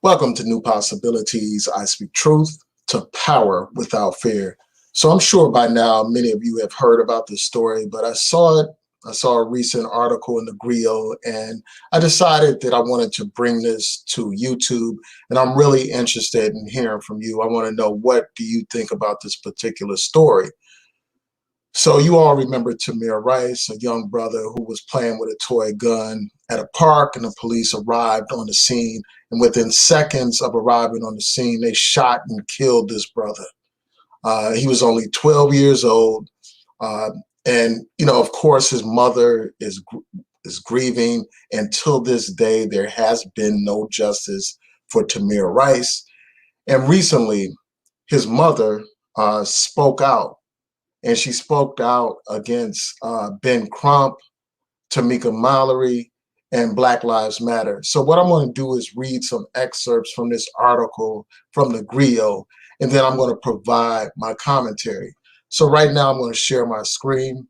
Welcome to New Possibilities. I speak truth to power without fear. So I'm sure by now many of you have heard about this story, but I saw it. I saw a recent article in the Griot, and I decided that I wanted to bring this to YouTube, and I'm really interested in hearing from you. I want to know, what do you think about this particular story? So you all remember Tamir Rice, a young brother who was playing with a toy gun at a park, and the police arrived on the scene. And within seconds of arriving on the scene, they shot and killed this brother. He was only 12 years old. And, of course, his mother is grieving. Until this day, there has been no justice for Tamir Rice. And recently, his mother spoke out. And she spoke out against Ben Crump, Tamika Mallory, and Black Lives Matter. So what I'm going to do is read some excerpts from this article from the Griot, and then I'm going to provide my commentary. So right now I'm going to share my screen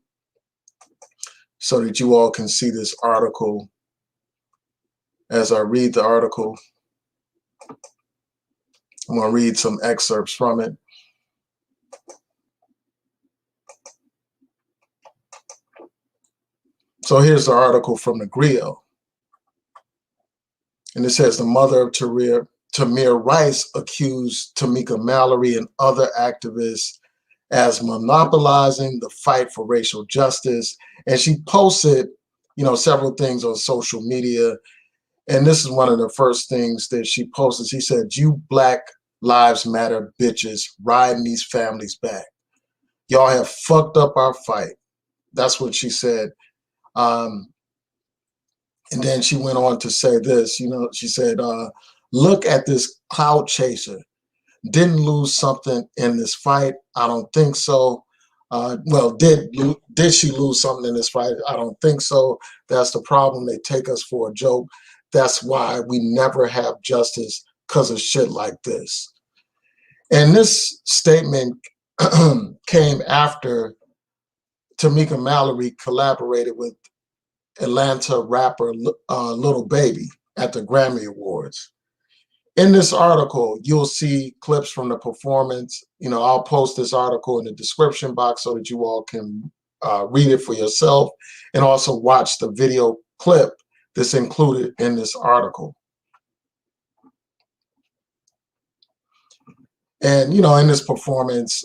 so that you all can see this article as I read the article. I'm going to read some excerpts from it. So here's the article from the Griot. And it says, the mother of Tamir Rice accused Tamika Mallory and other activists as monopolizing the fight for racial justice. And she posted, several things on social media. And this is one of the first things that she posted. She said, "You Black Lives Matter bitches riding these families back. Y'all have fucked up our fight." That's what she said. And then she went on to say this, she said, "Look at this clout chaser. Didn't lose something in this fight? I don't think so. Well, did she lose something in this fight? I don't think so. That's the problem. They take us for a joke. That's why we never have justice, because of shit like this." And this statement came after Tamika Mallory collaborated with Atlanta rapper Little Baby at the Grammy Awards. In this article, you'll see clips from the performance. I'll post this article in the description box so that you all can read it for yourself, and also watch the video clip that's included in this article. And, in this performance,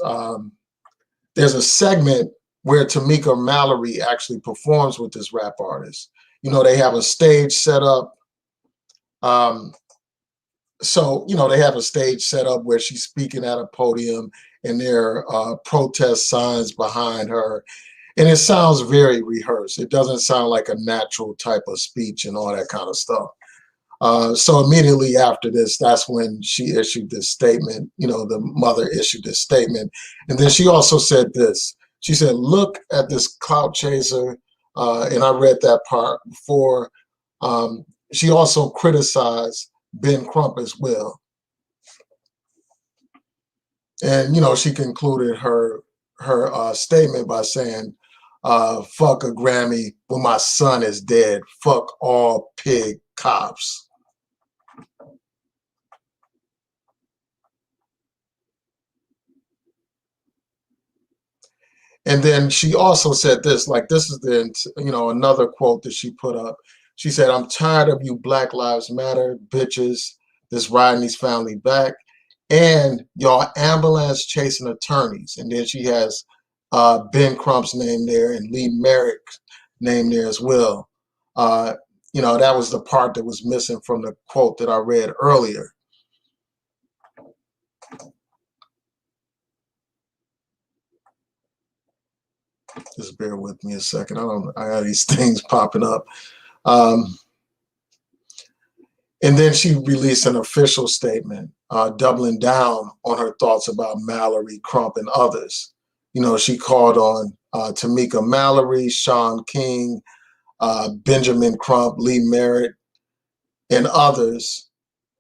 there's a segment where Tamika Mallory actually performs with this rap artist. They have a stage set up. So, they have a stage set up where she's speaking at a podium, and there are protest signs behind her. And it sounds very rehearsed. It doesn't sound like a natural type of speech and all that kind of stuff. So immediately after this, that's when she issued this statement. The mother issued this statement. And then she also said this. She said, "Look at this clout chaser." And I read that part before. She also criticized Ben Crump as well. And, she concluded her statement by saying, "Fuck a Grammy when my son is dead. Fuck all pig cops." And then she also said this, this is another quote that she put up. She said, "I'm tired of you Black Lives Matter bitches that's riding these family back, and y'all ambulance chasing attorneys." And then she has Ben Crump's name there and Lee Merritt's name there as well. That was the part that was missing from the quote that I read earlier. Just bear with me a second. I got these things popping up. And then she released an official statement, doubling down on her thoughts about Mallory, Crump, and others. She called on Tamika Mallory, Sean King, Benjamin Crump, Lee Merritt, and others,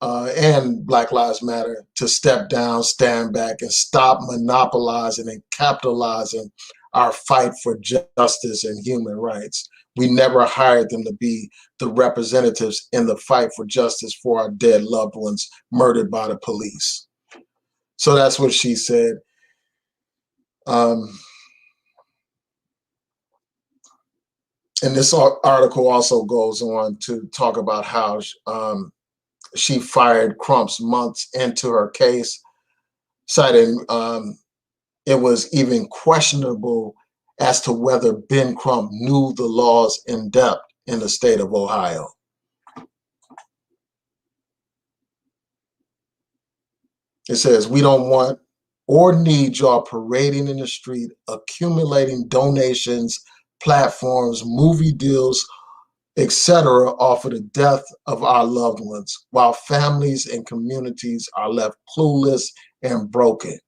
and Black Lives Matter, to step down, stand back, and stop monopolizing and capitalizing our fight for justice and human rights. We never hired them to be the representatives in the fight for justice for our dead loved ones murdered by the police. So that's what she said. And this article also goes on to talk about how she fired Crump's months into her case, citing it was even questionable as to whether Ben Crump knew the laws in depth in the state of Ohio. It says, we don't want or need y'all parading in the street, accumulating donations, platforms, movie deals, etc. off of the death of our loved ones, while families and communities are left clueless and broken.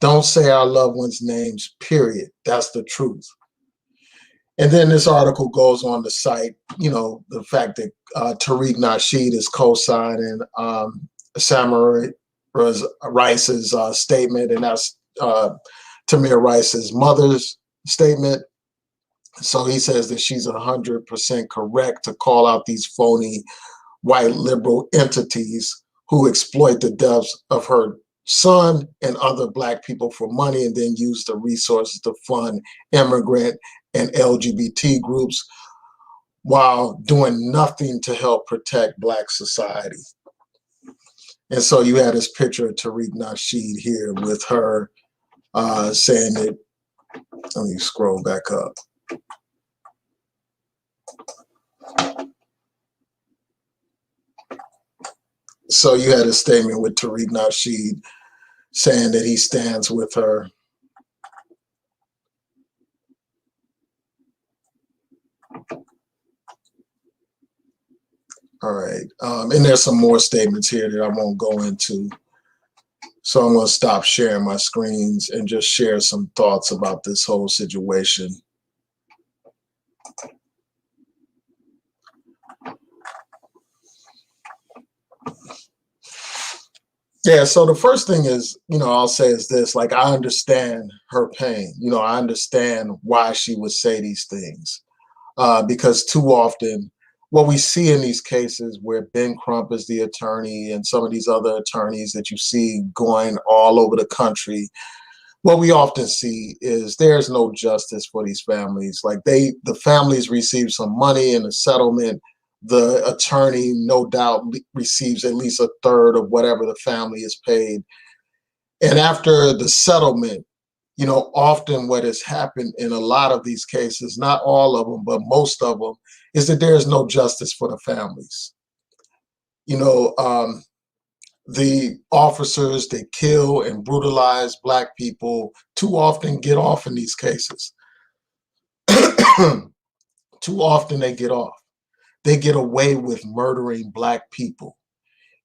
Don't say our loved ones' names, period. That's the truth. And then this article goes on to cite, the fact that Tariq Nasheed is co-signing Samaria Rice's statement, and that's Tamir Rice's mother's statement. So he says that she's 100% correct to call out these phony white liberal entities who exploit the deaths of her son and other Black people for money and then use the resources to fund immigrant and LGBT groups while doing nothing to help protect Black society. And so you had this picture of Tariq Nasheed here with her saying that, let me scroll back up. So you had a statement with Tariq Nasheed saying that he stands with her. All right. And there's some more statements here that I won't go into. So I'm going to stop sharing my screens and just share some thoughts about this whole situation. Yeah, so the first thing is, I'll say is this, like, I understand her pain. I understand why she would say these things. Because too often, what we see in these cases where Ben Crump is the attorney and some of these other attorneys that you see going all over the country, what we often see is there's no justice for these families. Like the families receive some money in a settlement. The attorney, no doubt, receives at least a third of whatever the family is paid. And after the settlement, often what has happened in a lot of these cases, not all of them, but most of them, is that there is no justice for the families. The officers that kill and brutalize Black people too often get off in these cases. Too often they get off. They get away with murdering Black people.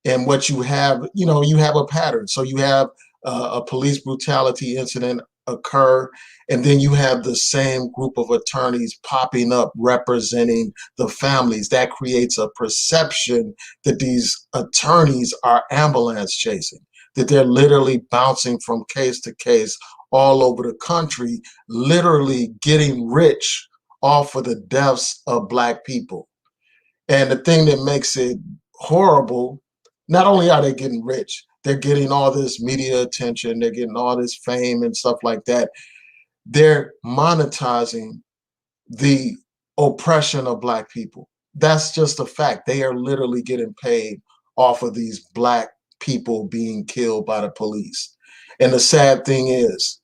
And what you have, you have a pattern. So you have a police brutality incident occur, and then you have the same group of attorneys popping up representing the families. That creates a perception that these attorneys are ambulance chasing, that they're literally bouncing from case to case all over the country, literally getting rich off of the deaths of Black people. And the thing that makes it horrible, not only are they getting rich, they're getting all this media attention, they're getting all this fame and stuff like that. They're monetizing the oppression of Black people. That's just a fact. They are literally getting paid off of these Black people being killed by the police. And the sad thing is,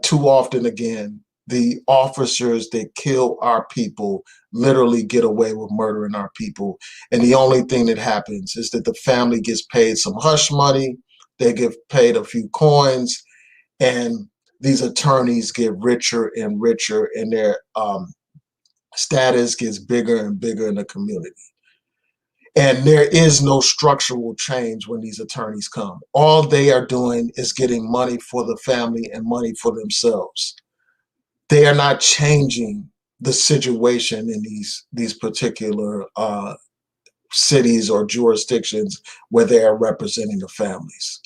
too often again, the officers that kill our people literally get away with murdering our people. And the only thing that happens is that the family gets paid some hush money, they get paid a few coins, and these attorneys get richer and richer, and their status gets bigger and bigger in the community. And there is no structural change when these attorneys come. All they are doing is getting money for the family and money for themselves. They are not changing the situation in these particular cities or jurisdictions where they are representing the families.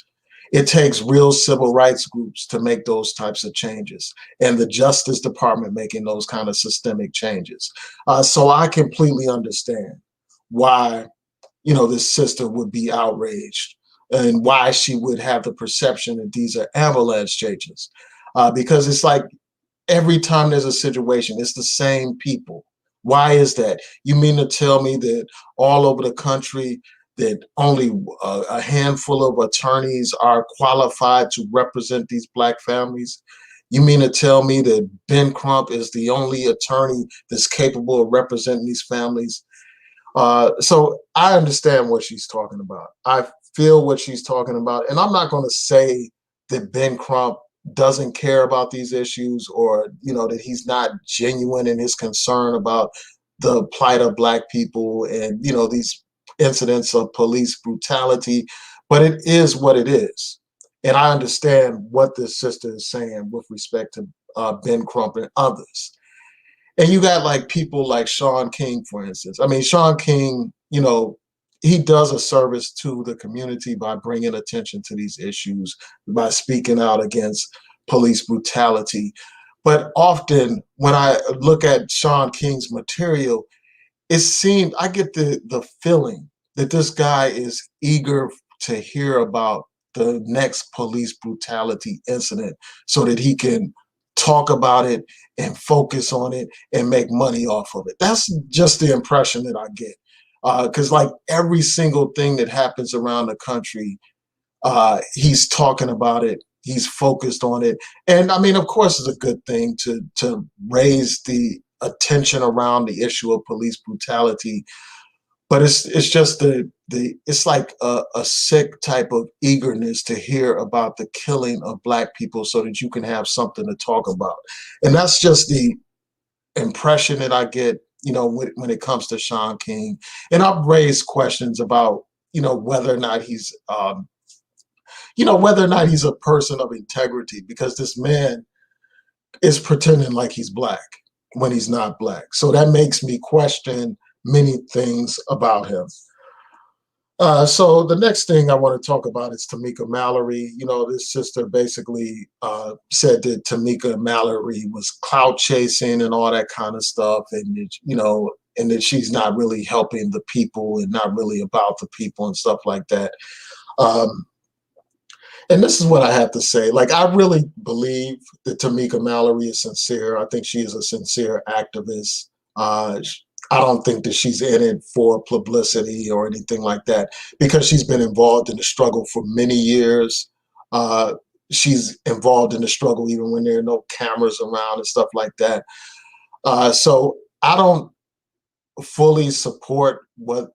It takes real civil rights groups to make those types of changes, and the Justice Department making those kind of systemic changes. So I completely understand why, this sister would be outraged and why she would have the perception that these are avalanche changes. Because it's like every time there's a situation, it's the same people. Why is that? You mean to tell me that all over the country that only a handful of attorneys are qualified to represent these Black families? You mean to tell me that Ben Crump is the only attorney that's capable of representing these families? So I understand what she's talking about. I feel what she's talking about. And I'm not going to say that Ben Crump doesn't care about these issues, or, that he's not genuine in his concern about the plight of Black people and, these incidents of police brutality. But it is what it is. And I understand what this sister is saying with respect to Ben Crump and others. And you got like people like Shaun King, for instance. I mean, Shaun King, he does a service to the community by bringing attention to these issues, by speaking out against police brutality. But often when I look at Shaun King's material, I get the feeling that this guy is eager to hear about the next police brutality incident so that he can talk about it and focus on it and make money off of it. That's just the impression that I get. Because like every single thing that happens around the country, he's talking about it. He's focused on it. And I mean, of course, it's a good thing to raise the attention around the issue of police brutality. But it's just it's like a sick type of eagerness to hear about the killing of Black people so that you can have something to talk about. And that's just the impression that I get, when it comes to Shaun King. And I've raised questions about, whether or not he's, whether or not he's a person of integrity, because this man is pretending like he's Black when he's not Black. So that makes me question many things about him. So the next thing I want to talk about is Tamika Mallory. This sister basically said that Tamika Mallory was clout chasing and all that kind of stuff, and and that she's not really helping the people and not really about the people and stuff like that. And this is what I have to say. Like, I really believe that Tamika Mallory is sincere. I think she is a sincere activist. I don't think that she's in it for publicity or anything like that, because she's been involved in the struggle for many years. She's involved in the struggle even when there are no cameras around and stuff like that. So I don't fully support what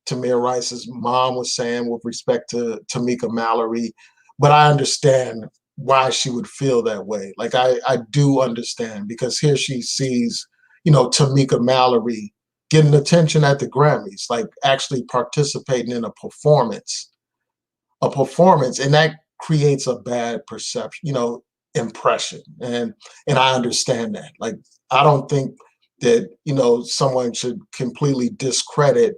Tamir Rice's mom was saying with respect to Tamika Mallory, but I understand why she would feel that way. Like, I do understand, because here she sees, Tamika Mallory getting attention at the Grammys, like actually participating in a performance, and that creates a bad perception, impression. And I understand that. Like, I don't think that, someone should completely discredit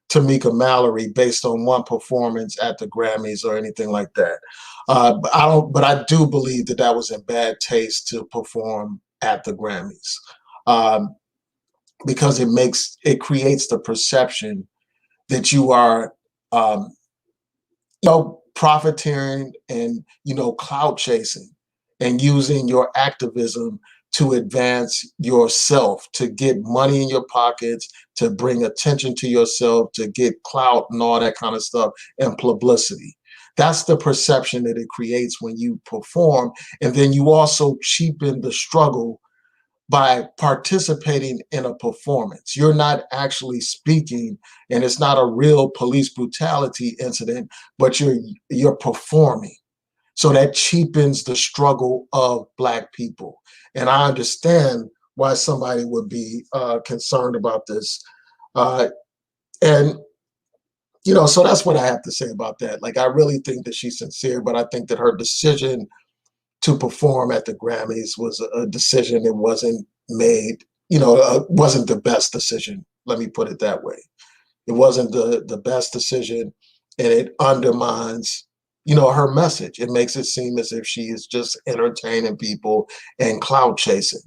Tamika Mallory based on one performance at the Grammys or anything like that. But I do believe that that was in bad taste to perform at the Grammys, because it creates the perception that you are, profiteering and, clout chasing and using your activism to advance yourself, to get money in your pockets, to bring attention to yourself, to get clout and all that kind of stuff, and publicity. That's the perception that it creates when you perform. And then you also cheapen the struggle by participating in a performance. You're not actually speaking, and it's not a real police brutality incident, but you're performing. So that cheapens the struggle of Black people. And I understand why somebody would be concerned about this. And, so that's what I have to say about that. Like, I really think that she's sincere, but I think that her decision to perform at the Grammys was a decision that wasn't made, wasn't the best decision. Let me put it that way. It wasn't the best decision, and it undermines, her message. It makes it seem as if she is just entertaining people and clout chasing.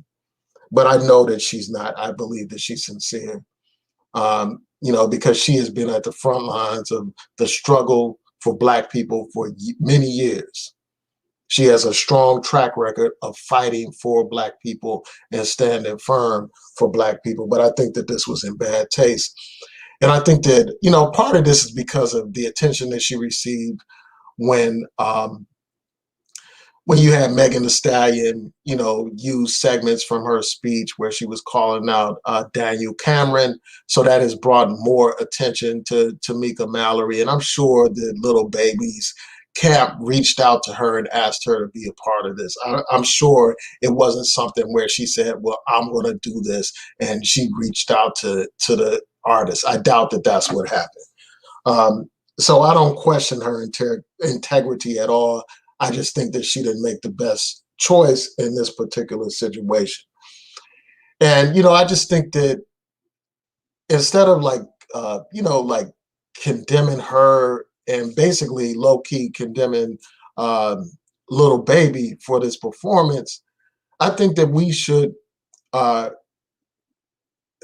But I know that she's not. I believe that she's sincere, because she has been at the front lines of the struggle for Black people for many years. She has a strong track record of fighting for Black people and standing firm for Black people. But I think that this was in bad taste. And I think that, part of this is because of the attention that she received when you had Megan Thee Stallion, use segments from her speech where she was calling out Daniel Cameron. So that has brought more attention to Tamika Mallory. And I'm sure the Little Baby's camp reached out to her and asked her to be a part of this. I'm sure it wasn't something where she said, well, I'm going to do this. And she reached out to the artist. I doubt that that's what happened. So I don't question her integrity at all. I just think that she didn't make the best choice in this particular situation. And, I just think that instead of like condemning her and basically low key condemning Little Baby for this performance, I think that we should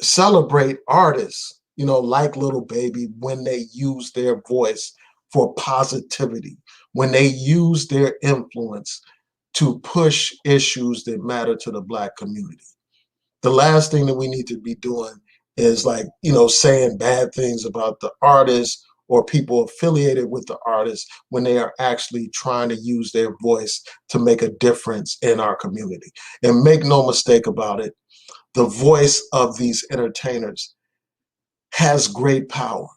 celebrate artists, like Little Baby when they use their voice for positivity, when they use their influence to push issues that matter to the Black community. The last thing that we need to be doing is saying bad things about the artists or people affiliated with the artists when they are actually trying to use their voice to make a difference in our community. And make no mistake about it, the voice of these entertainers has great power.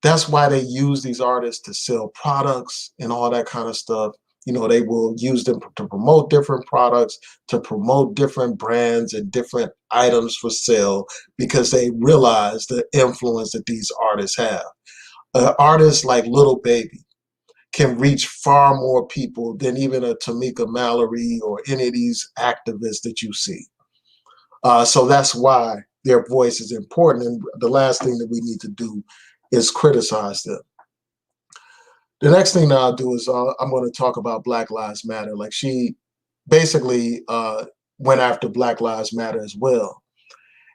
That's why they use these artists to sell products and all that kind of stuff. They will use them to promote different products, to promote different brands and different items for sale, because they realize the influence that these artists have. Artists like Little Baby can reach far more people than even a Tamika Mallory or any of these activists that you see. So that's why their voice is important. And the last thing that we need to do is criticize them. The next thing that I'll do is I'm going to talk about Black Lives Matter. Like, she basically went after Black Lives Matter as well.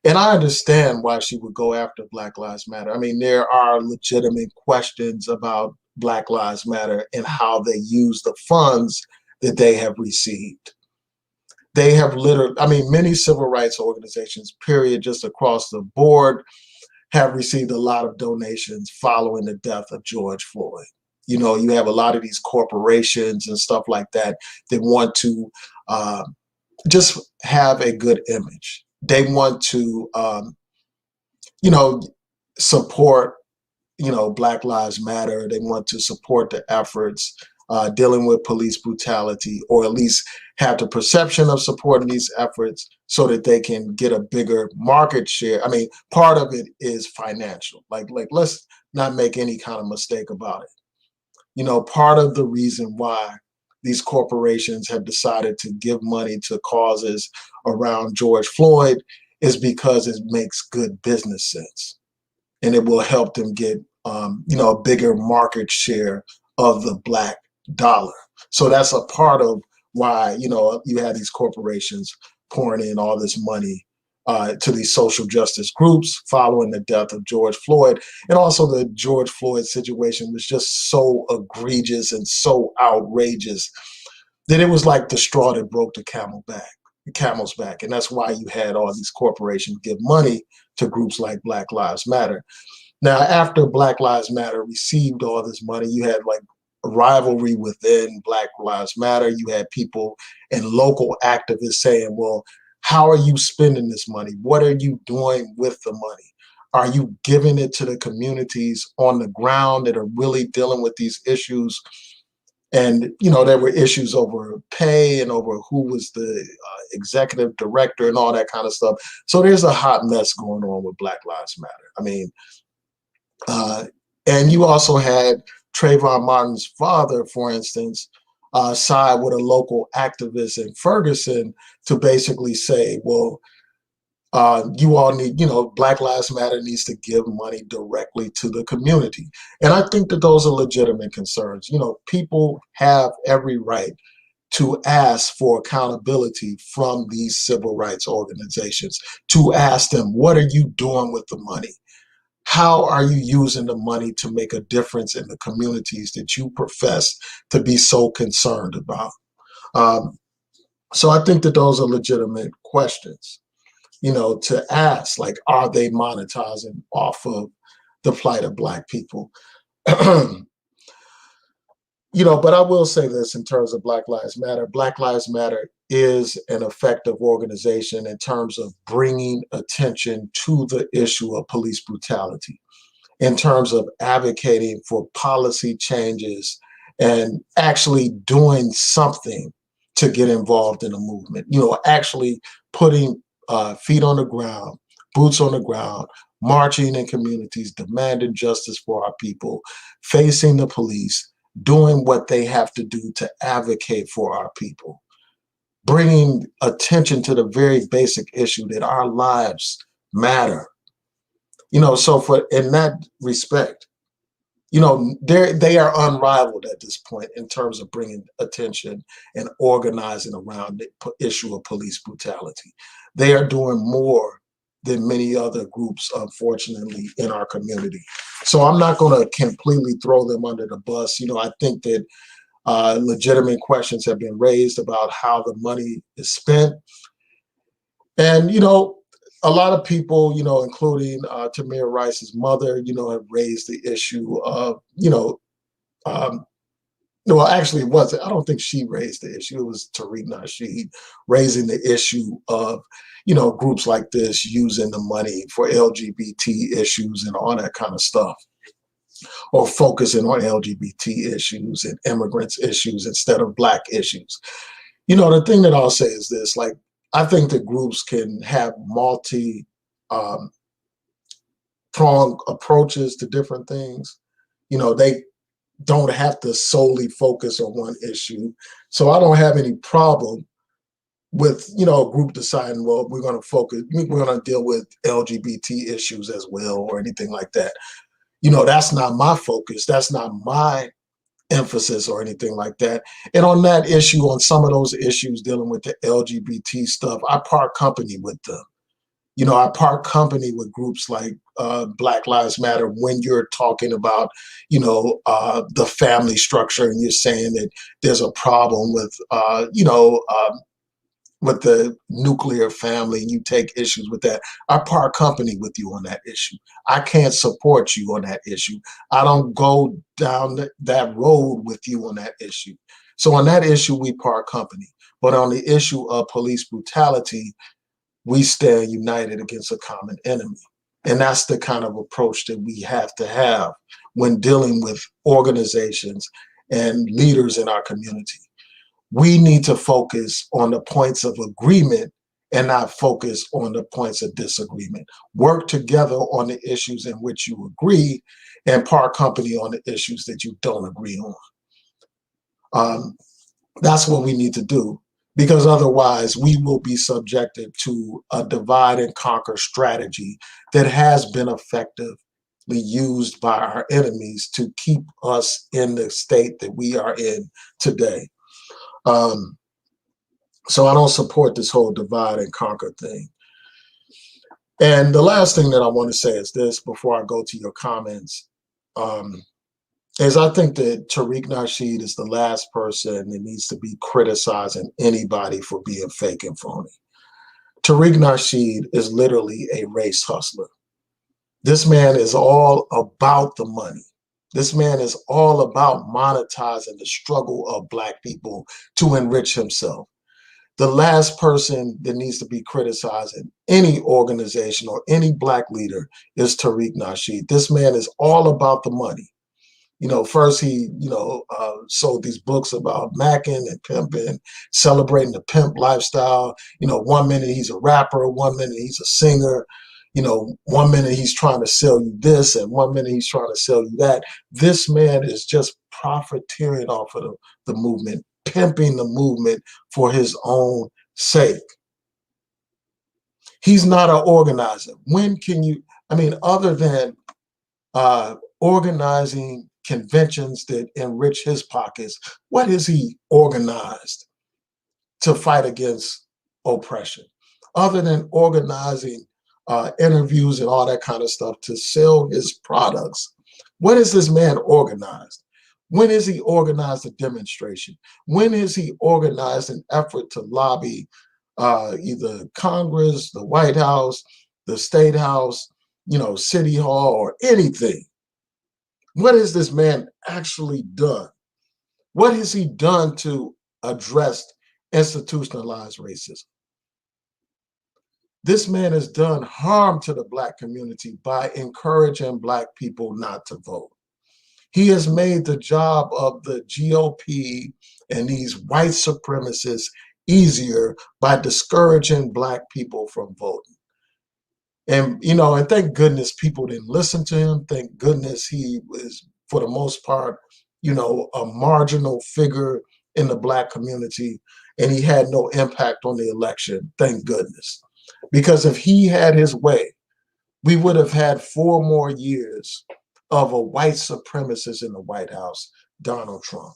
And I understand why she would go after Black Lives Matter. I mean, there are legitimate questions about Black Lives Matter and how they use the funds that they have received. They have many civil rights organizations, period, just across the board, have received a lot of donations following the death of George Floyd. You have a lot of these corporations and stuff like that that want to just have a good image. They want to, support, Black Lives Matter. They want to support the efforts dealing with police brutality, or at least have the perception of supporting these efforts so that they can get a bigger market share. I mean, part of it is financial. Like let's not make any kind of mistake about it. Part of the reason why these corporations have decided to give money to causes around George Floyd is because it makes good business sense, and it will help them get a bigger market share of the Black dollar. So that's a part of why you have these corporations pouring in all this money to these social justice groups following the death of George Floyd. And also the George Floyd situation was just so egregious and so outrageous that it was like the straw that broke the camel's back. And that's why you had all these corporations give money to groups like Black Lives Matter. Now, after Black Lives Matter received all this money, you had like a rivalry within Black Lives Matter. You had people and local activists saying, well, how are you spending this money? What are you doing with the money? Are you giving it to the communities on the ground that are really dealing with these issues? And, there were issues over pay and over who was the executive director and all that kind of stuff. So there's a hot mess going on with Black Lives Matter. I mean, and you also had Trayvon Martin's father, for instance, side with a local activist in Ferguson to basically say, well, You all need, Black Lives Matter needs to give money directly to the community. And I think that those are legitimate concerns. People have every right to ask for accountability from these civil rights organizations, to ask them, what are you doing with the money? How are you using the money to make a difference in the communities that you profess to be so concerned about? Um, so I think that those are legitimate questions, to ask, like, are they monetizing off of the plight of Black people? But I will say this in terms of Black Lives Matter. Black Lives Matter is an effective organization in terms of bringing attention to the issue of police brutality, in terms of advocating for policy changes and actually doing something to get involved in a movement, actually putting feet on the ground, boots on the ground, marching in communities, demanding justice for our people, facing the police, doing what they have to do to advocate for our people, bringing attention to the very basic issue that our lives matter. So in that respect, they are unrivaled at this point in terms of bringing attention and organizing around the issue of police brutality. They are doing more than many other groups, unfortunately, in our community. So I'm not going to completely throw them under the bus. I think that legitimate questions have been raised about how the money is spent. And, a lot of people, including Tamir Rice's mother, have raised the issue of, well, actually, it wasn't. I don't think she raised the issue. It was Tariq Nasheed raising the issue of, groups like this using the money for LGBT issues and all that kind of stuff, or focusing on LGBT issues and immigrants issues instead of Black issues. The thing that I'll say is this, like, I think that groups can have multi pronged approaches to different things. They don't have to solely focus on one issue. So I don't have any problem with, a group deciding, well, we're going to deal with LGBT issues as well, or anything like that. That's not my focus. That's not my emphasis or anything like that. And on that issue, on some of those issues dealing with the LGBT stuff, I part company with them. I part company with groups like Black Lives Matter when you're talking about, the family structure, and you're saying that there's a problem with the nuclear family, and you take issues with that. I part company with you on that issue. I can't support you on that issue. I don't go down that road with you on that issue. So on that issue, we part company. But on the issue of police brutality, we stand united against a common enemy. And that's the kind of approach that we have to have when dealing with organizations and leaders in our community. We need to focus on the points of agreement and not focus on the points of disagreement. Work together on the issues in which you agree, and part company on the issues that you don't agree on. That's what we need to do, because otherwise we will be subjected to a divide and conquer strategy that has been effectively used by our enemies to keep us in the state that we are in today. So I don't support this whole divide and conquer thing. And the last thing that I want to say is this before I go to your comments, is I think that Tariq Nasheed is the last person that needs to be criticizing anybody for being fake and phony. Tariq Nasheed is literally a race hustler. This man is all about the money. This man is all about monetizing the struggle of Black people to enrich himself. The last person that needs to be criticizing any organization or any Black leader is Tariq Nasheed. This man is all about the money. First he, sold these books about macking and pimping, celebrating the pimp lifestyle. 1 minute he's a rapper, 1 minute he's a singer. 1 minute he's trying to sell you this, and 1 minute he's trying to sell you that. This man is just profiteering off of the movement, pimping the movement for his own sake. He's not an organizer. When can you, I mean, other than organizing conventions that enrich his pockets, what has he organized to fight against oppression? Other than organizing interviews and all that kind of stuff to sell his products, what has this man organized? When has he organized a demonstration? When has he organized an effort to lobby either Congress, the White House, the State House, City Hall, or anything? What has this man actually done? What has he done to address institutionalized racism? This man has done harm to the Black community by encouraging Black people not to vote. He has made the job of the GOP and these white supremacists easier by discouraging Black people from voting. And, and thank goodness people didn't listen to him. Thank goodness he was, for the most part, a marginal figure in the Black community, and he had no impact on the election. Thank goodness. Because if he had his way, we would have had 4 more years of a white supremacist in the White House, Donald Trump.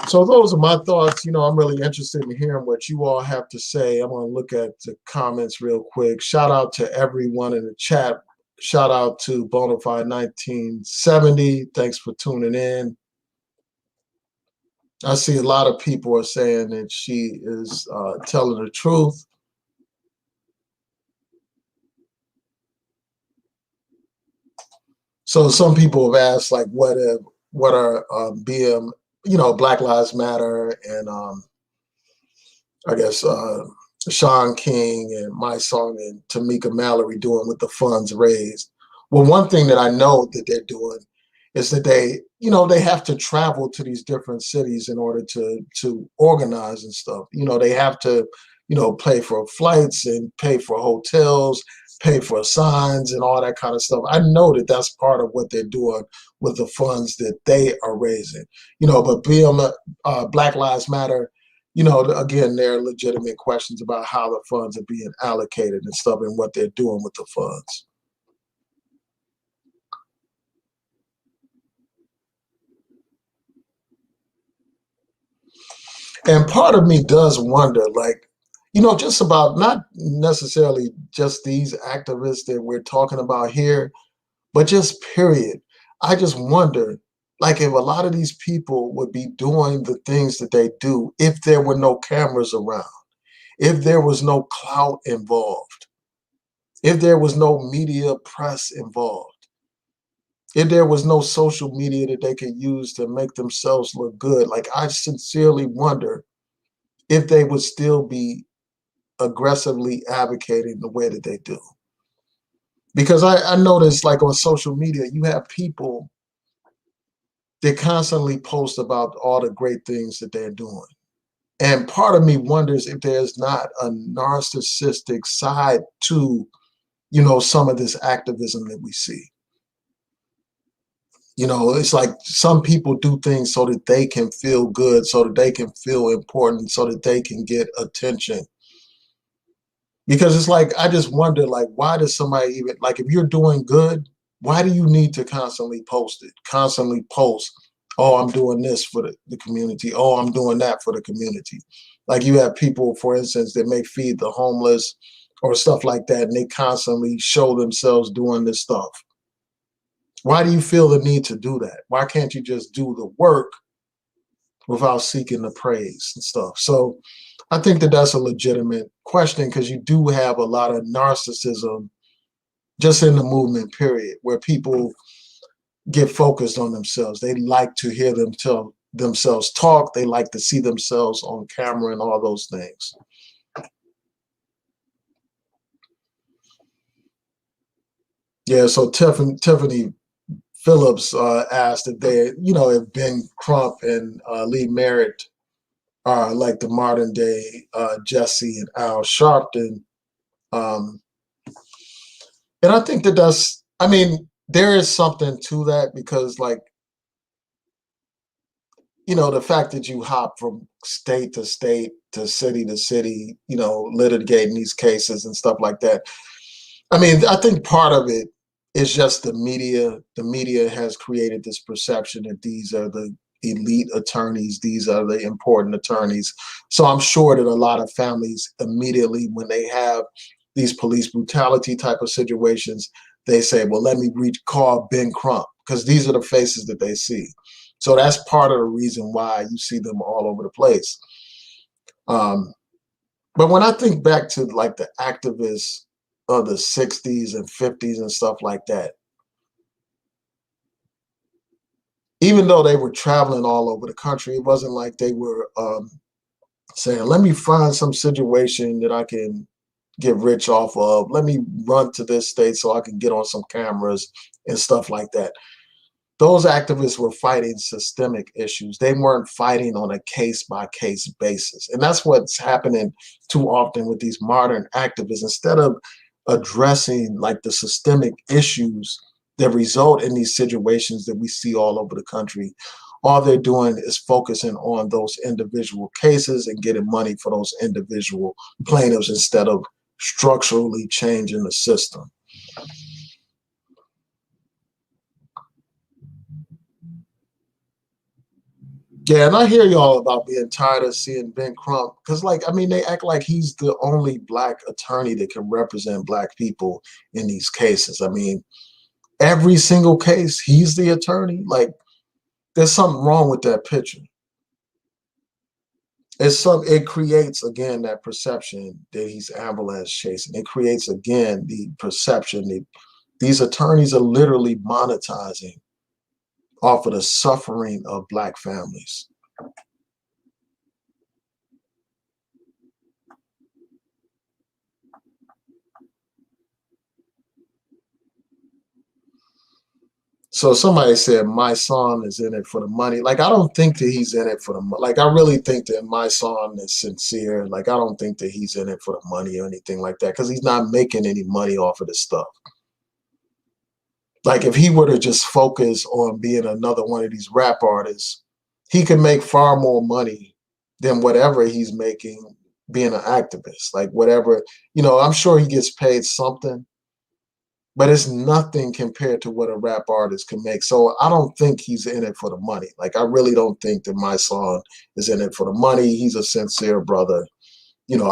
So those are my thoughts. I'm really interested in hearing what you all have to say. I'm going to look at the comments real quick. Shout out to everyone in the chat. Shout out to Bonafide 1970. Thanks for tuning in. I see a lot of people are saying that she is telling the truth. So some people have asked, like, what are BM, Black Lives Matter and I guess Sean King and My Song and Tamika Mallory doing with the funds raised. Well, one thing that I know that they're doing is that they have to travel to these different cities in order to organize and stuff. They have to, pay for flights and pay for hotels, pay for signs and all that kind of stuff. I know that that's part of what they're doing with the funds that they are raising. But Black Lives Matter, again, there are legitimate questions about how the funds are being allocated and stuff and what they're doing with the funds. And part of me does wonder, like, just about not necessarily just these activists that we're talking about here, but just period. I just wonder, like, if a lot of these people would be doing the things that they do if there were no cameras around, if there was no clout involved, if there was no media press involved, if there was no social media that they could use to make themselves look good. Like, I sincerely wonder if they would still be aggressively advocating the way that they do. Because I noticed, like, on social media, you have people that constantly post about all the great things that they're doing. And part of me wonders if there's not a narcissistic side to, some of this activism that we see. It's like some people do things so that they can feel good, so that they can feel important, so that they can get attention. Because it's like, I just wonder, like, why does somebody even, like, if you're doing good, why do you need to constantly post it? Constantly post, oh, I'm doing this for the community. Oh, I'm doing that for the community. Like, you have people, for instance, that may feed the homeless or stuff like that, and they constantly show themselves doing this stuff. Why do you feel the need to do that? Why can't you just do the work without seeking the praise and stuff? So I think that that's a legitimate question, because you do have a lot of narcissism just in the movement, period, where people get focused on themselves. They like to hear themselves talk. They like to see themselves on camera and all those things. Yeah, so Tiffany Phillips asked if they, if Ben Crump and Lee Merritt are like the modern day Jesse and Al Sharpton. And I think that's, I mean, there is something to that, because, like, the fact that you hop from state to to city, litigating these cases and stuff like that. I mean, I think part of it is just the media. The media has created this perception that these are the elite attorneys, these are the important attorneys. So I'm sure that a lot of families immediately, when they have these police brutality type of situations, they say, well, let me call Ben Crump, because these are the faces that they see. So that's part of the reason why you see them all over the place. But when I think back to like the activists of the 60s and 50s and stuff like that, even though they were traveling all over the country, it wasn't like they were saying, let me find some situation that I can get rich off of. Let me run to this state so I can get on some cameras and stuff like that. Those activists were fighting systemic issues. They weren't fighting on a case-by-case basis. And that's what's happening too often with these modern activists. Instead of addressing like the systemic issues that result in these situations that we see all over the country, all they're doing is focusing on those individual cases and getting money for those individual plaintiffs instead of structurally changing the system. Yeah, and I hear y'all about being tired of seeing Ben Crump, because, like, I mean, they act like he's the only Black attorney that can represent Black people in these cases. I mean, every single case, he's the attorney. Like, there's something wrong with that picture. It creates again that perception that he's ambulance chasing. It creates again the perception that these attorneys are literally monetizing off of the suffering of Black families. So somebody said my son is in it for the money. Like, I don't think that he's in it for the money. Like, I really think that my son is sincere. Like, I don't think that he's in it for the money or anything like that, because he's not making any money off of this stuff. Like, if he were to just focus on being another one of these rap artists, he could make far more money than whatever he's making being an activist. Like, whatever, I'm sure he gets paid something, but it's nothing compared to what a rap artist can make. So I don't think he's in it for the money. Like, I really don't think that my son is in it for the money. He's a sincere brother,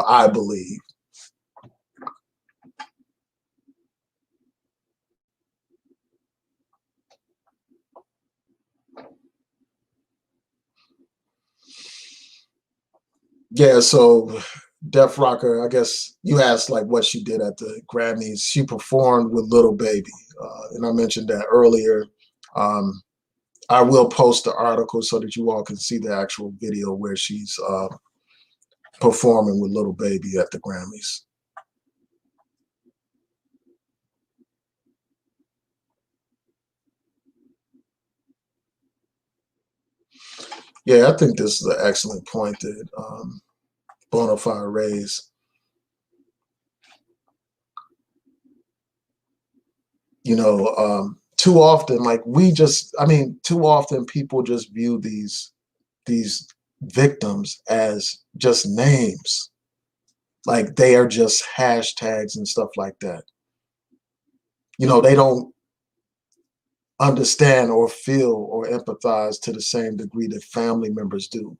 I believe. Yeah, so Def Rocker, I guess you asked like what she did at the Grammys. She performed with Little Baby, and I mentioned that earlier. Um, I will post the article so that you all can see the actual video where she's performing with Little Baby at the Grammys. Yeah, I think this is an excellent point that Bonafide raised. Too often, like too often people just view these victims as just names. Like, they are just hashtags and stuff like that. They don't understand or feel or empathize to the same degree that family members do.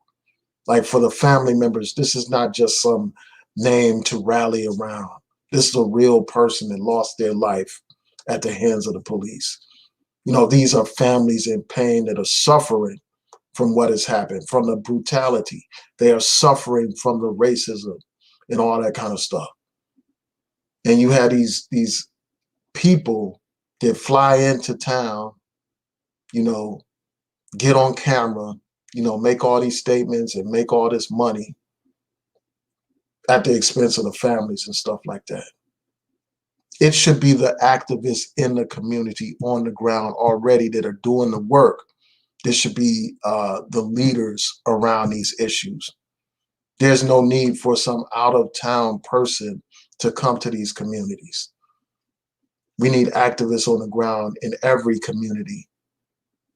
Like, for the family members, this is not just some name to rally around. This is a real person that lost their life at the hands of the police. These are families in pain that are suffering from what has happened, from the brutality. They are suffering from the racism and all that kind of stuff. And you had these people that fly into town, you know, get on camera, make all these statements and make all this money at the expense of the families and stuff like that. It should be the activists in the community on the ground already that are doing the work. This should be the leaders around these issues. There's no need for some out of town person to come to these communities. We need activists on the ground in every community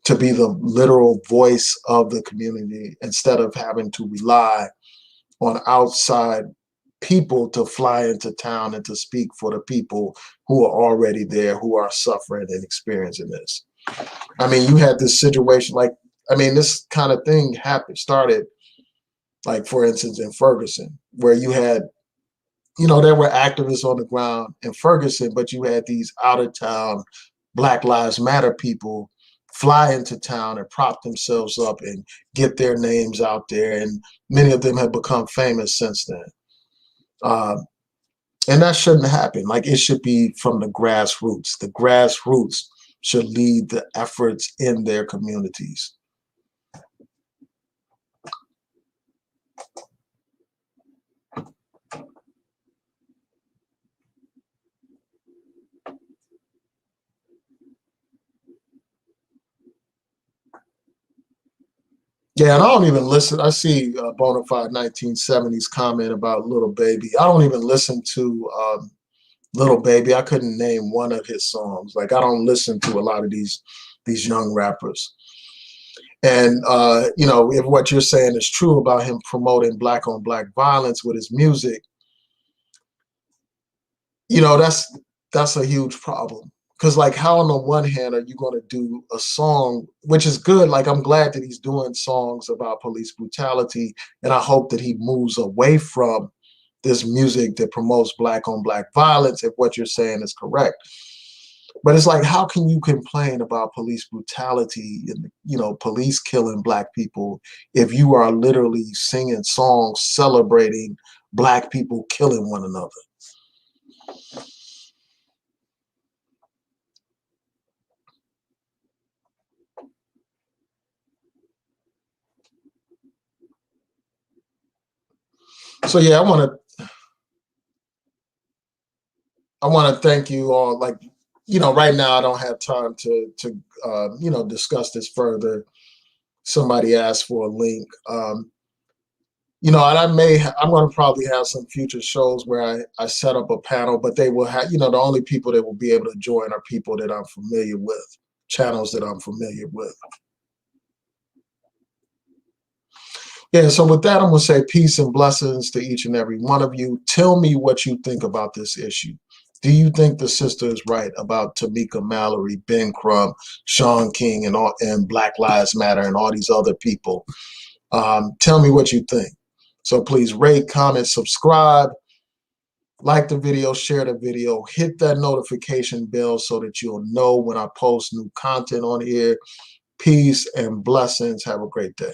to be the literal voice of the community instead of having to rely on outside people to fly into town and to speak for the people who are already there, who are suffering and experiencing this. I mean, you had this situation like, I mean, this kind of thing started, like, for instance, in Ferguson, where you had, there were activists on the ground in Ferguson, but you had these out of town Black Lives Matter people fly into town and prop themselves up and get their names out there. And many of them have become famous since then. And that shouldn't happen. Like, it should be from the grassroots. The grassroots should lead the efforts in their communities. Yeah, and I don't even listen. I see Bonafide 1970s comment about Little Baby. I don't even listen to Little Baby. I couldn't name one of his songs. Like, I don't listen to a lot of these young rappers. And if what you're saying is true about him promoting black on black violence with his music, that's a huge problem. Because, like, how on the one hand are you going to do a song, which is good? Like, I'm glad that he's doing songs about police brutality, and I hope that he moves away from this music that promotes black on black violence, if what you're saying is correct. But it's like, how can you complain about police brutality and, police killing black people if you are literally singing songs celebrating black people killing one another? So yeah, I want to thank you all. Like, right now I don't have time to discuss this further. Somebody asked for a link. And I'm going to probably have some future shows where I set up a panel, but they will have, the only people that will be able to join are people that I'm familiar with, channels that I'm familiar with. Yeah, so with that, I'm going to say peace and blessings to each and every one of you. Tell me what you think about this issue. Do you think the sister is right about Tamika Mallory, Ben Crump, Sean King, and Black Lives Matter and all these other people? Tell me what you think. So please rate, comment, subscribe, like the video, share the video, hit that notification bell so that you'll know when I post new content on here. Peace and blessings. Have a great day.